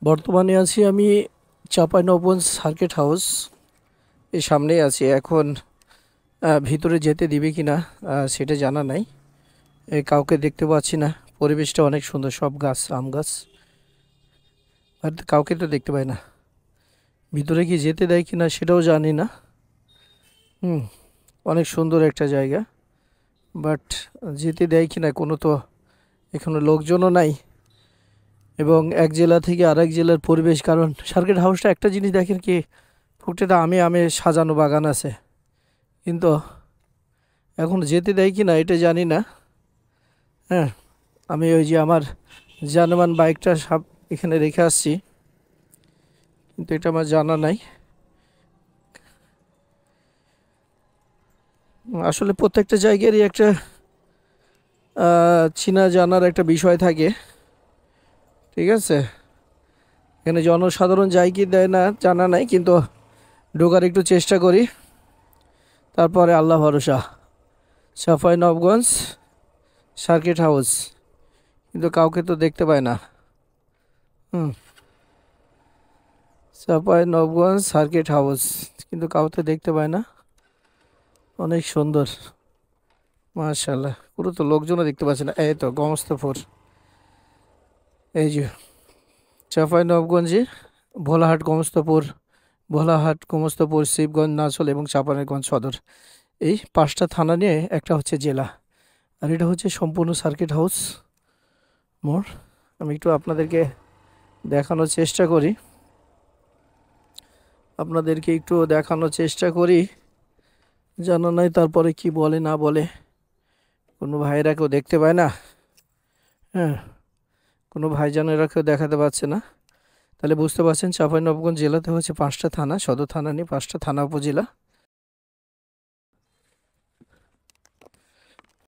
বর্তমানে আছি আমি চাঁপাইনবাবগঞ্জ সার্কিট হাউস এর সামনেই আছি। এখন ভিতরে যেতে দিবে কিনা সেটা জানা নাই। কাউকে দেখতে পাচ্ছি না। পরিবেশটা অনেক সুন্দর, সব গাছ, আম গাছ, আর কাউকে তো দেখতে পাই না। ভিতরে কি যেতে দেয় কিনা সেটাও জানি না। হুম, অনেক সুন্দর একটা জায়গা, বাট যেতে দেয় কিনা কোনো তো এখনো লোকজনও নাই। এবং এক জেলা থেকে আরেক জেলার পরিবেশ, কারণ সার্কিট হাউসটা একটা জিনিস দেখেন কি, প্রত্যেকটা আমে আমে সাজানো বাগান আছে, কিন্তু এখন যেতে দেয় কি না এটা জানি না। হ্যাঁ, আমি ওই যে আমার জানমান বাইকটা সব এখানে রেখে আসছি, কিন্তু এটা আমার জানা নাই। আসলে প্রত্যেকটা জায়গারই একটা চেনা জানার একটা বিষয় থাকে, ঠিক আছে। এখানে জনসাধারণ যায় কি দেয় না জানা নাই, কিন্তু ঢোকার একটু চেষ্টা করি, তারপরে আল্লাহ ভরসা। চাঁপাইনবাবগঞ্জ সার্কিট হাউস, কিন্তু কাউকে তো দেখতে পায় না। হুম, চাঁপাইনবাবগঞ্জ সার্কিট হাউস, কিন্তু কাউকে দেখতে পায় না। অনেক সুন্দর, মাশাআল্লাহ। পুরো তো লোকজনও দেখতে পাচ্ছি না। এই তো গোমস্তাপুর, এই যে চাঁপাইনবাবগঞ্জে ভোলাহাট, গোমস্তাপুর, ভোলাহাট, গোমস্তাপুর, শিবগঞ্জ, নাচল এবং চাঁপাইনবাবগঞ্জ সদর, এই 5টা থানা নিয়ে একটা হচ্ছে জেলা। আর এটা হচ্ছে সম্পূর্ণ সার্কিট হাউস মোড়। আমি একটু আপনাদেরকে দেখানোর চেষ্টা করি, জানা নাই তারপরে কি বলে না বলে। কোনো ভাইয়েরা কেউ দেখতে পায় না। হ্যাঁ, কোনো ভাইজানেরা কেউ দেখাতে পারছে না। তাহলে বুঝতে পারছেন চাঁপাইনবাবগঞ্জ জেলাতে হচ্ছে 5টা থানা, সদর থানা নিয়ে 5টা থানা উপজেলা।